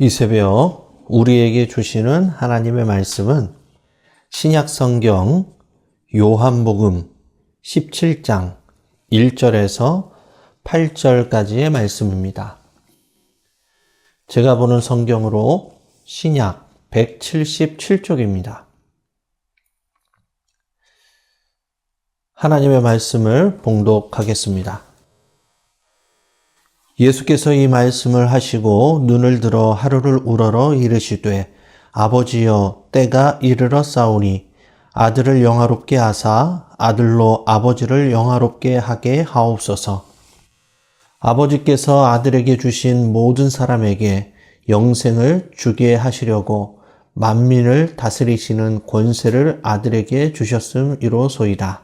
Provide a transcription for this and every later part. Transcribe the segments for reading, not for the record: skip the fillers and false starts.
이 새벽 우리에게 주시는 하나님의 말씀은 신약성경 요한복음 17장 1절에서 8절까지의 말씀입니다. 제가 보는 성경으로 신약 177쪽입니다. 하나님의 말씀을 봉독하겠습니다. 예수께서 이 말씀을 하시고 눈을 들어 하루를 우러러 이르시되 아버지여 때가 이르러 싸우니 아들을 영화롭게 하사 아들로 아버지를 영화롭게 하게 하옵소서. 아버지께서 아들에게 주신 모든 사람에게 영생을 주게 하시려고 만민을 다스리시는 권세를 아들에게 주셨음이로소이다.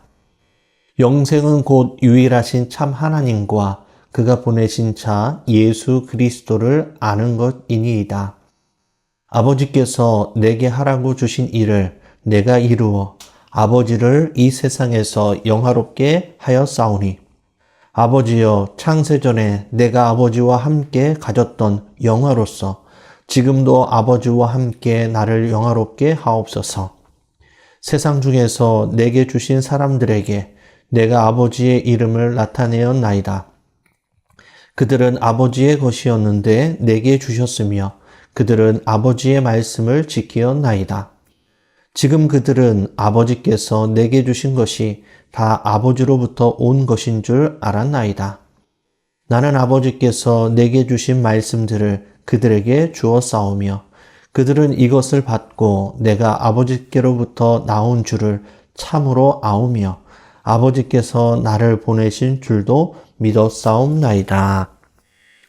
영생은 곧 유일하신 참 하나님과 그가 보내신 자 예수 그리스도를 아는 것이니이다. 아버지께서 내게 하라고 주신 일을 내가 이루어 아버지를 이 세상에서 영화롭게 하였사오니 아버지여 창세전에 내가 아버지와 함께 가졌던 영화로서 지금도 아버지와 함께 나를 영화롭게 하옵소서. 세상 중에서 내게 주신 사람들에게 내가 아버지의 이름을 나타내었나이다. 그들은 아버지의 것이었는데 내게 주셨으며 그들은 아버지의 말씀을 지키었나이다. 지금 그들은 아버지께서 내게 주신 것이 다 아버지로부터 온 것인 줄 알았나이다. 나는 아버지께서 내게 주신 말씀들을 그들에게 주었사오며 그들은 이것을 받고 내가 아버지께로부터 나온 줄을 참으로 아오며 아버지께서 나를 보내신 줄도 믿었사옵나이다.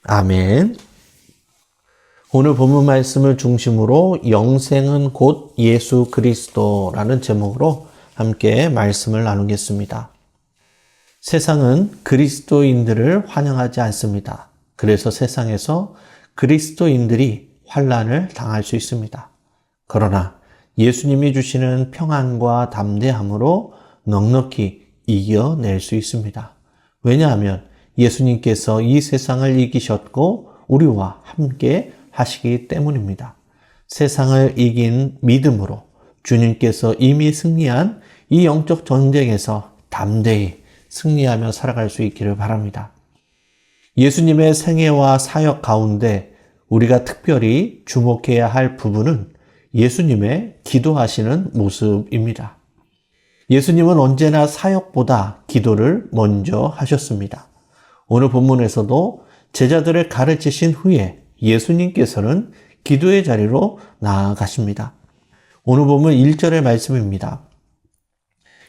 아멘. 오늘 본문 말씀을 중심으로 영생은 곧 예수 그리스도라는 제목으로 함께 말씀을 나누겠습니다. 세상은 그리스도인들을 환영하지 않습니다. 그래서 세상에서 그리스도인들이 환난을 당할 수 있습니다. 그러나 예수님이 주시는 평안과 담대함으로 넉넉히 이겨낼 수 있습니다. 왜냐하면 예수님께서 이 세상을 이기셨고 우리와 함께 하시기 때문입니다. 세상을 이긴 믿음으로 주님께서 이미 승리한 이 영적 전쟁에서 담대히 승리하며 살아갈 수 있기를 바랍니다. 예수님의 생애와 사역 가운데 우리가 특별히 주목해야 할 부분은 예수님의 기도하시는 모습입니다. 예수님은 언제나 사역보다 기도를 먼저 하셨습니다. 오늘 본문에서도 제자들을 가르치신 후에 예수님께서는 기도의 자리로 나아가십니다. 오늘 본문 1절의 말씀입니다.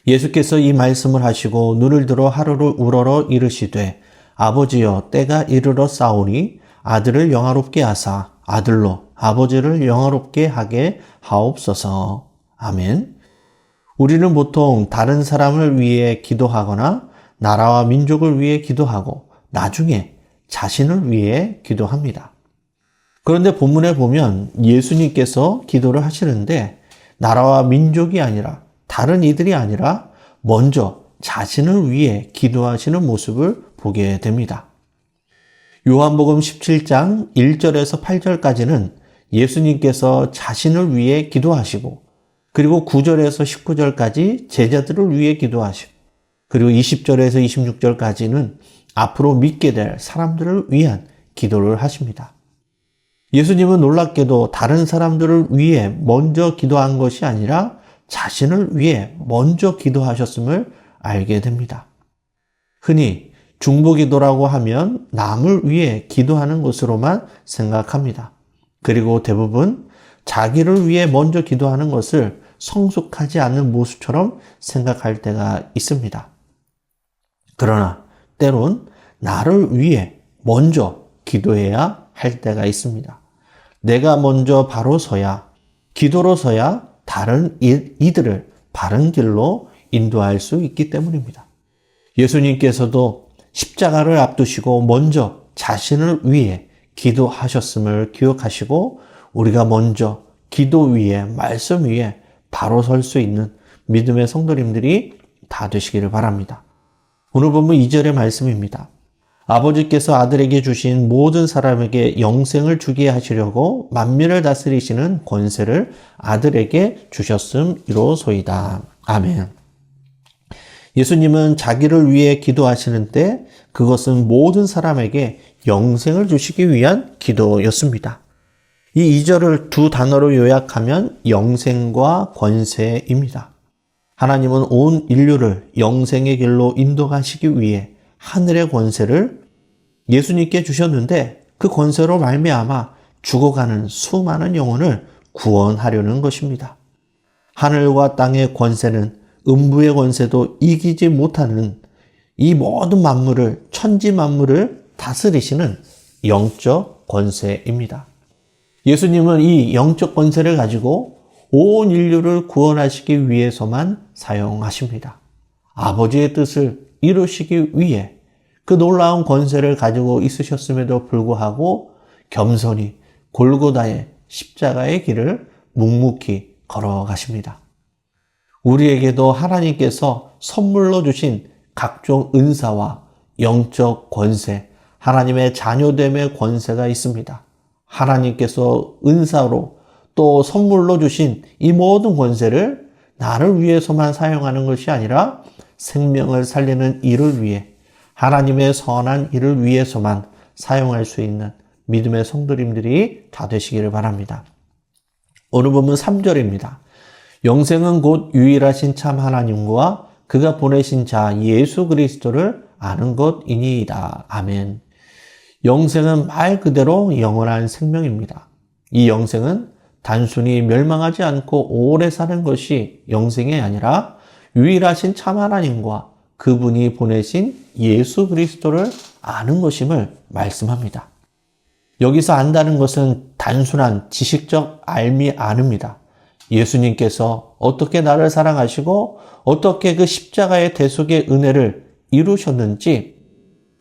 예수께서 이 말씀을 하시고 눈을 들어 하루를 우러러 이르시되 아버지여 때가 이르러 싸우니 아들을 영화롭게 하사 아들로 아버지를 영화롭게 하게 하옵소서. 아멘. 우리는 보통 다른 사람을 위해 기도하거나 나라와 민족을 위해 기도하고 나중에 자신을 위해 기도합니다. 그런데 본문에 보면 예수님께서 기도를 하시는데 나라와 민족이 아니라 다른 이들이 아니라 먼저 자신을 위해 기도하시는 모습을 보게 됩니다. 요한복음 17장 1절에서 8절까지는 예수님께서 자신을 위해 기도하시고 그리고 9절에서 19절까지 제자들을 위해 기도하시고 그리고 20절에서 26절까지는 앞으로 믿게 될 사람들을 위한 기도를 하십니다. 예수님은 놀랍게도 다른 사람들을 위해 먼저 기도한 것이 아니라 자신을 위해 먼저 기도하셨음을 알게 됩니다. 흔히 중보기도라고 하면 남을 위해 기도하는 것으로만 생각합니다. 그리고 대부분 자기를 위해 먼저 기도하는 것을 성숙하지 않는 모습처럼 생각할 때가 있습니다. 그러나 때론 나를 위해 먼저 기도해야 할 때가 있습니다. 내가 먼저 바로 서야, 기도로 서야 다른 이들을 바른 길로 인도할 수 있기 때문입니다. 예수님께서도 십자가를 앞두시고 먼저 자신을 위해 기도하셨음을 기억하시고 우리가 먼저 기도 위에, 말씀 위에 바로 설 수 있는 믿음의 성도님들이 다 되시기를 바랍니다. 오늘 본문 2절의 말씀입니다. 아버지께서 아들에게 주신 모든 사람에게 영생을 주게 하시려고 만민을 다스리시는 권세를 아들에게 주셨음이로소이다. 아멘. 예수님은 자기를 위해 기도하시는 때 그것은 모든 사람에게 영생을 주시기 위한 기도였습니다. 이 2절을 두 단어로 요약하면 영생과 권세입니다. 하나님은 온 인류를 영생의 길로 인도하시기 위해 하늘의 권세를 예수님께 주셨는데 그 권세로 말미암아 죽어가는 수많은 영혼을 구원하려는 것입니다. 하늘과 땅의 권세는 음부의 권세도 이기지 못하는 이 모든 만물을, 천지 만물을 다스리시는 영적 권세입니다. 예수님은 이 영적 권세를 가지고 온 인류를 구원하시기 위해서만 사용하십니다. 아버지의 뜻을 이루시기 위해 그 놀라운 권세를 가지고 있으셨음에도 불구하고 겸손히 골고다의 십자가의 길을 묵묵히 걸어가십니다. 우리에게도 하나님께서 선물로 주신 각종 은사와 영적 권세, 하나님의 자녀됨의 권세가 있습니다. 하나님께서 은사로 또 선물로 주신 이 모든 권세를 나를 위해서만 사용하는 것이 아니라 생명을 살리는 일을 위해 하나님의 선한 일을 위해서만 사용할 수 있는 믿음의 성도님들이 다 되시기를 바랍니다. 오늘 본문 3절입니다. 영생은 곧 유일하신 참 하나님과 그가 보내신 자 예수 그리스도를 아는 것이니이다. 아멘. 영생은 말 그대로 영원한 생명입니다. 이 영생은 단순히 멸망하지 않고 오래 사는 것이 영생이 아니라 유일하신 참 하나님과 그분이 보내신 예수 그리스도를 아는 것임을 말씀합니다. 여기서 안다는 것은 단순한 지식적 알미 아닙니다. 예수님께서 어떻게 나를 사랑하시고 어떻게 그 십자가의 대속의 은혜를 이루셨는지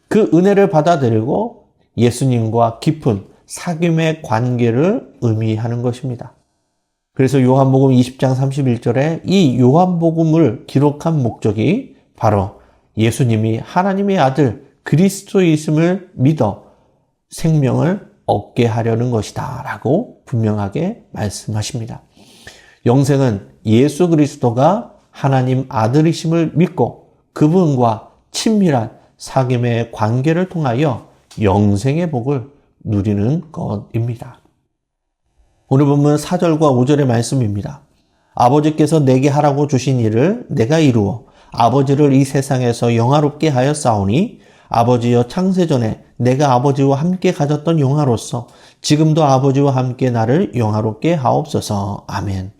그 은혜를 받아들이고 예수님과 깊은 사귐의 관계를 의미하는 것입니다. 그래서 요한복음 20장 31절에 이 요한복음을 기록한 목적이 바로 예수님이 하나님의 아들 그리스도이심을 믿어 생명을 얻게 하려는 것이다 라고 분명하게 말씀하십니다. 영생은 예수 그리스도가 하나님 아들이심을 믿고 그분과 친밀한 사귐의 관계를 통하여 영생의 복을 누리는 것입니다. 오늘 본문 4절과 5절의 말씀입니다. 아버지께서 내게 하라고 주신 일을 내가 이루어 아버지를 이 세상에서 영화롭게 하였사오니 아버지여 창세전에 내가 아버지와 함께 가졌던 영화로서 지금도 아버지와 함께 나를 영화롭게 하옵소서. 아멘.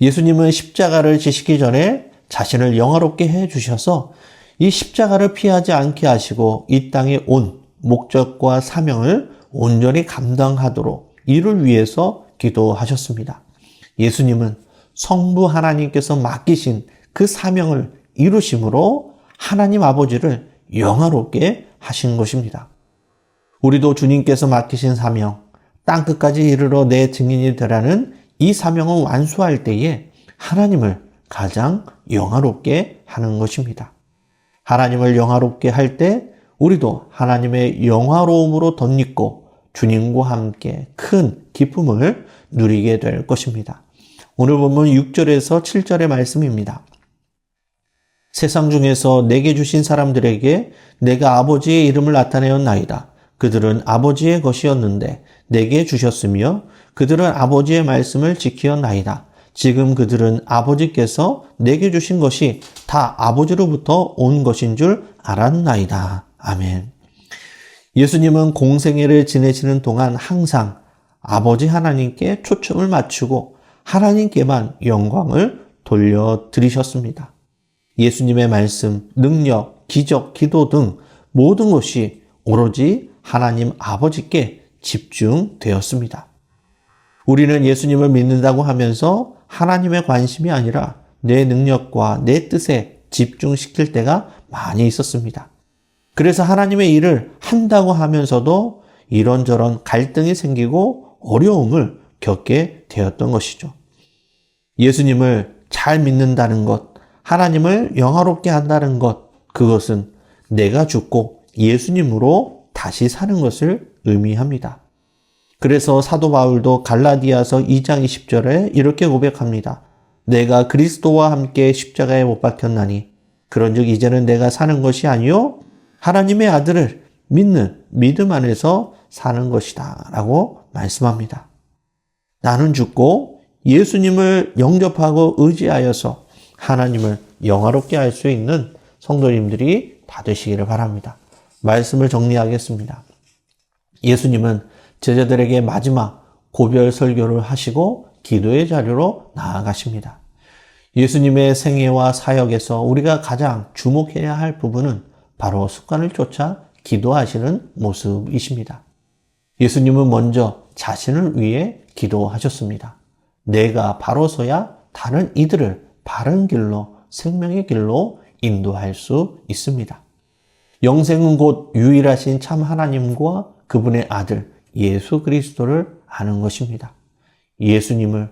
예수님은 십자가를 지시기 전에 자신을 영화롭게 해주셔서 이 십자가를 피하지 않게 하시고 이 땅에 온 목적과 사명을 온전히 감당하도록 이를 위해서 기도하셨습니다. 예수님은 성부 하나님께서 맡기신 그 사명을 이루심으로 하나님 아버지를 영화롭게 하신 것입니다. 우리도 주님께서 맡기신 사명, 땅끝까지 이르러 내 증인이 되라는 이 사명을 완수할 때에 하나님을 가장 영화롭게 하는 것입니다. 하나님을 영화롭게 할 때 우리도 하나님의 영화로움으로 덧입고 주님과 함께 큰 기쁨을 누리게 될 것입니다. 오늘 본문 6절에서 7절의 말씀입니다. 세상 중에서 내게 주신 사람들에게 내가 아버지의 이름을 나타내었나이다. 그들은 아버지의 것이었는데 내게 주셨으며 그들은 아버지의 말씀을 지키었나이다. 지금 그들은 아버지께서 내게 주신 것이 다 아버지로부터 온 것인 줄 알았나이다. 아멘. 예수님은 공생애를 지내시는 동안 항상 아버지 하나님께 초점을 맞추고 하나님께만 영광을 돌려드리셨습니다. 예수님의 말씀, 능력, 기적, 기도 등 모든 것이 오로지 하나님 아버지께 집중되었습니다. 우리는 예수님을 믿는다고 하면서 하나님의 관심이 아니라 내 능력과 내 뜻에 집중시킬 때가 많이 있었습니다. 그래서 하나님의 일을 한다고 하면서도 이런저런 갈등이 생기고 어려움을 겪게 되었던 것이죠. 예수님을 잘 믿는다는 것, 하나님을 영화롭게 한다는 것, 그것은 내가 죽고 예수님으로 다시 사는 것을 의미합니다. 그래서 사도 바울도 갈라디아서 2장 20절에 이렇게 고백합니다. 내가 그리스도와 함께 십자가에 못 박혔나니 그런즉 이제는 내가 사는 것이 아니요 하나님의 아들을 믿는 믿음 안에서 사는 것이다 라고 말씀합니다. 나는 죽고 예수님을 영접하고 의지하여서 하나님을 영화롭게 할 수 있는 성도님들이 다 되시기를 바랍니다. 말씀을 정리하겠습니다. 예수님은 제자들에게 마지막 고별 설교를 하시고 기도의 자리로 나아가십니다. 예수님의 생애와 사역에서 우리가 가장 주목해야 할 부분은 바로 습관을 쫓아 기도하시는 모습이십니다. 예수님은 먼저 자신을 위해 기도하셨습니다. 내가 바로 서야 다른 이들을 바른 길로, 생명의 길로 인도할 수 있습니다. 영생은 곧 유일하신 참 하나님과 그분의 아들 예수 그리스도를 아는 것입니다. 예수님을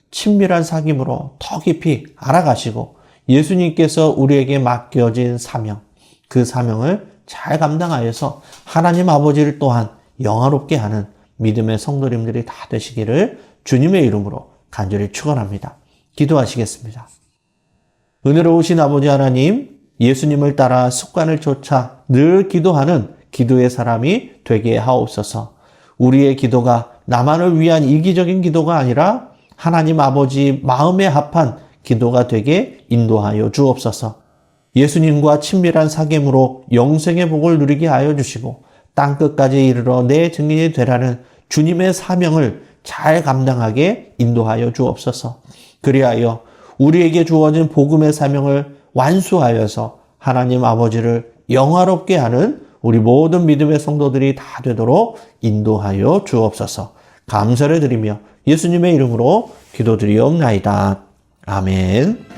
친밀한 사귐으로 더 깊이 알아가시고 예수님께서 우리에게 맡겨진 사명, 그 사명을 잘 감당하여서 하나님 아버지를 또한 영화롭게 하는 믿음의 성도님들이 다 되시기를 주님의 이름으로 간절히 축원합니다. 기도하시겠습니다. 은혜로우신 아버지 하나님, 예수님을 따라 습관을 쫓아 늘 기도하는 기도의 사람이 되게 하옵소서. 우리의 기도가 나만을 위한 이기적인 기도가 아니라 하나님 아버지 마음에 합한 기도가 되게 인도하여 주옵소서. 예수님과 친밀한 사귐으로 영생의 복을 누리게 하여 주시고 땅끝까지 이르러 내 증인이 되라는 주님의 사명을 잘 감당하게 인도하여 주옵소서. 그리하여 우리에게 주어진 복음의 사명을 완수하여서 하나님 아버지를 영화롭게 하는 우리 모든 믿음의 성도들이 다 되도록 인도하여 주옵소서. 감사를 드리며 예수님의 이름으로 기도드리옵나이다. 아멘.